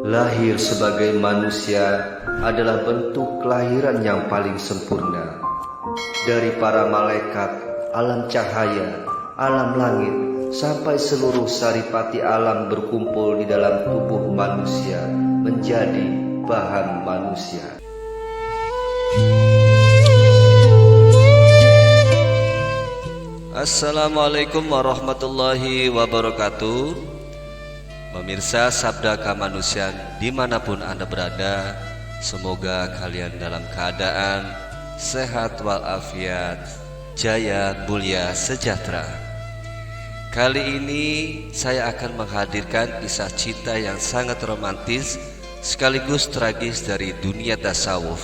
Lahir sebagai manusia adalah bentuk kelahiran yang paling sempurna. Dari para malaikat, alam cahaya, alam langit, sampai seluruh saripati alam berkumpul di dalam tubuh manusia menjadi bahan manusia. Assalamualaikum warahmatullahi wabarakatuh. Pemirsa Sabda Kemanusiaan dimanapun Anda berada, semoga kalian dalam keadaan sehat walafiat, jaya, mulia, sejahtera. Kali ini saya akan menghadirkan kisah cinta yang sangat romantis sekaligus tragis dari dunia tasawuf,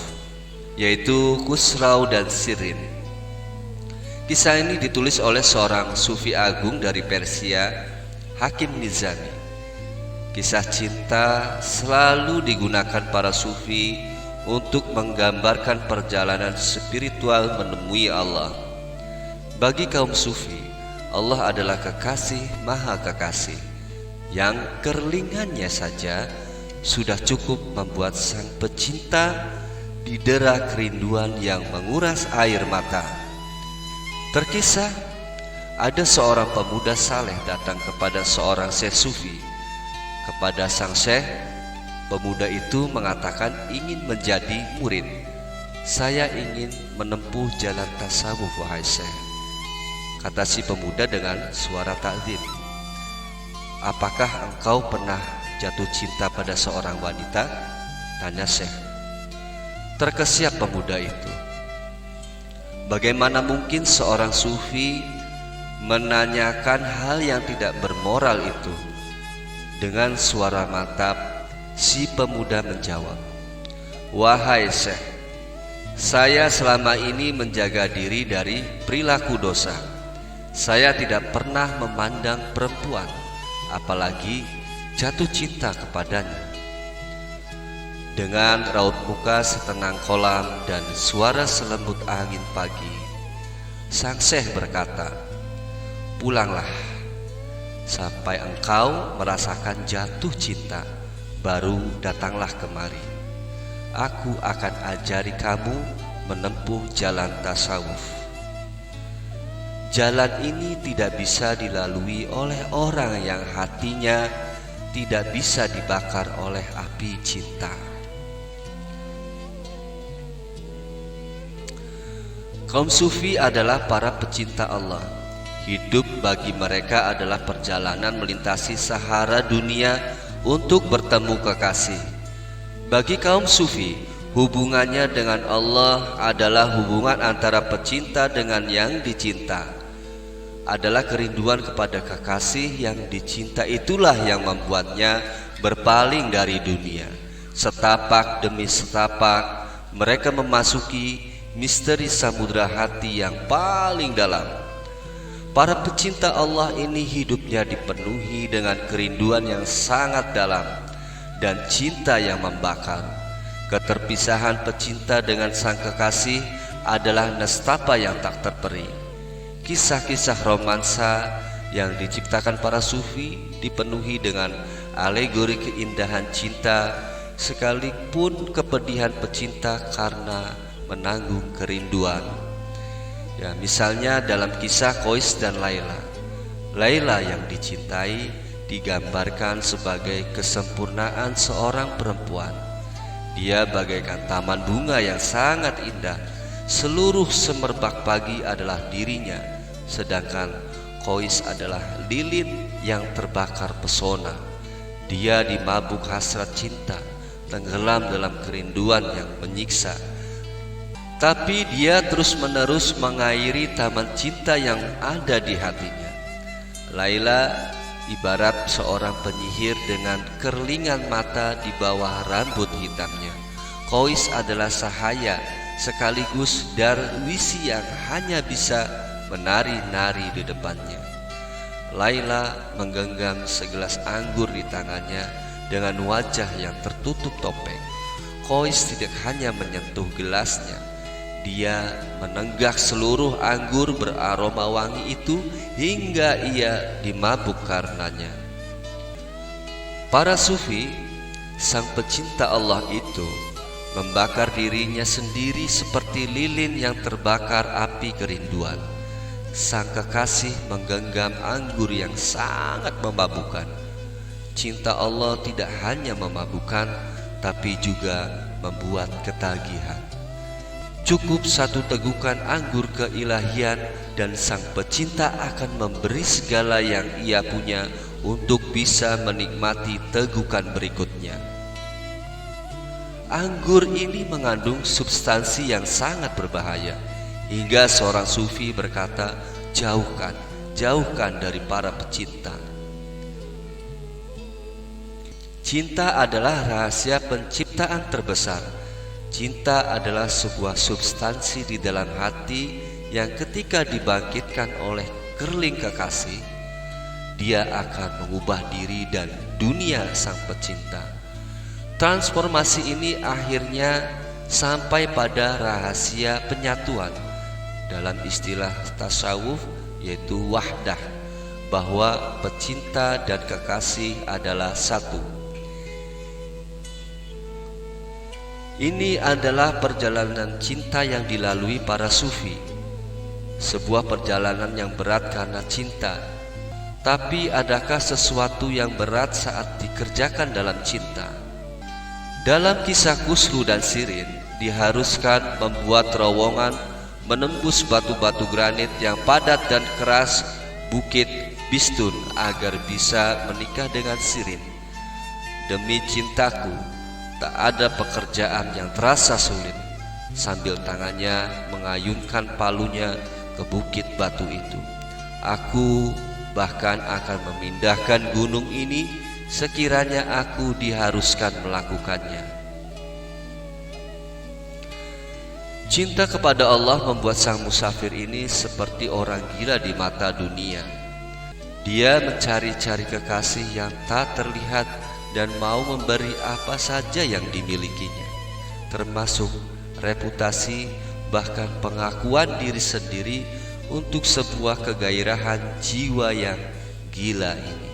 yaitu Khusrau dan Shirin. Kisah ini ditulis oleh seorang sufi agung dari Persia, Hakim Nizami. Kisah cinta selalu digunakan para sufi untuk menggambarkan perjalanan spiritual menemui Allah. Bagi kaum sufi, Allah adalah kekasih maha kekasih yang kerlingannya saja sudah cukup membuat sang pecinta didera kerinduan yang menguras air mata. Terkisah ada seorang pemuda saleh datang kepada seorang syekh sufi. Kepada sang syekh, pemuda itu mengatakan ingin menjadi murid. Saya ingin menempuh jalan tasawuf, wahai syekh, kata si pemuda dengan suara takzim. Apakah engkau pernah jatuh cinta pada seorang wanita? Tanya syekh. Terkesiap pemuda itu. Bagaimana mungkin seorang sufi menanyakan hal yang tidak bermoral itu? Dengan suara mantap, si pemuda menjawab, wahai syekh, saya selama ini menjaga diri dari perilaku dosa. Saya tidak pernah memandang perempuan, apalagi jatuh cinta kepadanya. Dengan raut muka setenang kolam dan suara selembut angin pagi, sang syekh berkata, pulanglah. Sampai engkau merasakan jatuh cinta, baru datanglah kemari. Aku akan ajari kamu menempuh jalan tasawuf. Jalan ini tidak bisa dilalui oleh orang yang hatinya tidak bisa dibakar oleh api cinta. Kaum sufi adalah para pecinta Allah. Hidup bagi mereka adalah perjalanan melintasi sahara dunia untuk bertemu kekasih. Bagi kaum sufi, hubungannya dengan Allah adalah hubungan antara pecinta dengan yang dicinta. Adalah kerinduan kepada kekasih yang dicinta, itulah yang membuatnya berpaling dari dunia. Setapak demi setapak, mereka memasuki misteri samudra hati yang paling dalam. Para pecinta Allah ini hidupnya dipenuhi dengan kerinduan yang sangat dalam dan cinta yang membakar. Keterpisahan pecinta dengan sang kekasih adalah nestapa yang tak terperi. Kisah-kisah romansa yang diciptakan para sufi dipenuhi dengan alegori keindahan cinta, sekalipun kepedihan pecinta karena menanggung kerinduan. Ya, misalnya dalam kisah Qais dan Laila. Laila yang dicintai digambarkan sebagai kesempurnaan seorang perempuan. Dia bagaikan taman bunga yang sangat indah. Seluruh semerbak pagi adalah dirinya, sedangkan Qais adalah lilin yang terbakar pesona. Dia dimabuk hasrat cinta, tenggelam dalam kerinduan yang menyiksa. Tapi dia terus-menerus mengairi taman cinta yang ada di hatinya. Laila ibarat seorang penyihir dengan kerlingan mata di bawah rambut hitamnya. Qais adalah sahaya sekaligus darwisi yang hanya bisa menari-nari di depannya. Laila menggenggam segelas anggur di tangannya dengan wajah yang tertutup topeng. Qais tidak hanya menyentuh gelasnya, dia menenggak seluruh anggur beraroma wangi itu hingga ia dimabuk karenanya. Para sufi Sang pecinta Allah itu membakar dirinya sendiri seperti lilin yang terbakar api kerinduan. Sang kekasih menggenggam anggur yang sangat memabukkan. Cinta Allah tidak hanya memabukkan, tapi juga membuat ketagihan. Cukup satu tegukan anggur keilahian dan sang pecinta akan memberi segala yang ia punya untuk bisa menikmati tegukan berikutnya. Anggur ini mengandung substansi yang sangat berbahaya, hingga seorang sufi berkata, jauhkan, jauhkan dari para pecinta. Cinta adalah rahasia penciptaan terbesar. Cinta adalah sebuah substansi di dalam hati yang ketika dibangkitkan oleh kerling kekasih, dia akan mengubah diri dan dunia sang pecinta. Transformasi ini akhirnya sampai pada rahasia penyatuan dalam istilah tasawuf, yaitu wahdah, bahwa pecinta dan kekasih adalah satu. Ini adalah perjalanan cinta yang dilalui para sufi, sebuah perjalanan yang berat karena cinta. Tapi adakah sesuatu yang berat saat dikerjakan dalam cinta? Dalam kisah Kuslu dan Sirin, diharuskan membuat terowongan menembus batu-batu granit yang padat dan keras bukit Bistun agar bisa menikah dengan Sirin. Demi cintaku, tak ada pekerjaan yang terasa sulit. Sambil tangannya mengayunkan palunya ke bukit batu itu, aku bahkan akan memindahkan gunung ini sekiranya aku diharuskan melakukannya. Cinta kepada Allah membuat sang musafir ini seperti orang gila di mata dunia. Dia mencari-cari kekasih yang tak terlihat dan mau memberi apa saja yang dimilikinya, termasuk reputasi, bahkan pengakuan diri sendiri untuk sebuah kegairahan jiwa yang gila ini.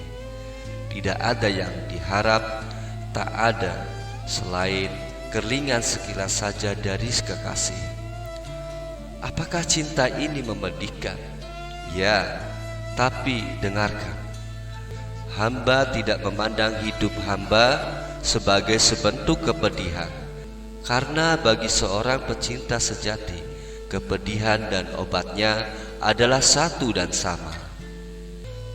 Tidak ada yang diharap, tak ada selain kerlingan sekilas saja dari kekasih. Apakah cinta ini memedihkan? Ya, tapi dengarkan. Hamba tidak memandang hidup hamba sebagai sebentuk kepedihan, karena bagi seorang pecinta sejati, kepedihan dan obatnya adalah satu dan sama.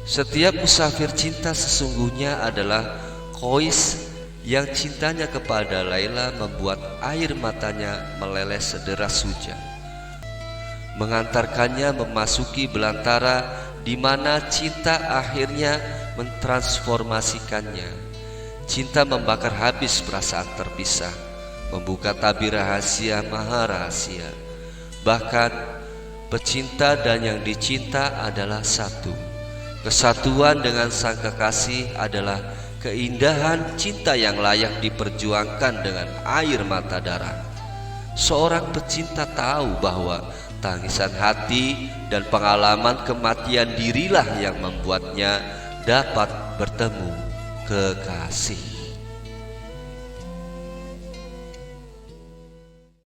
Setiap musafir cinta sesungguhnya adalah Qais yang cintanya kepada Laila membuat air matanya meleleh sederas hujan, mengantarkannya memasuki belantara di mana cinta akhirnya mentransformasikannya. Cinta membakar habis perasaan terpisah, membuka tabir rahasia maha rahasia. Bahkan pecinta dan yang dicinta adalah satu. Kesatuan dengan sang kekasih adalah keindahan cinta yang layak diperjuangkan dengan air mata darah. Seorang pecinta tahu bahwa tangisan hati dan pengalaman kematian dirilah yang membuatnya dapat bertemu kekasih.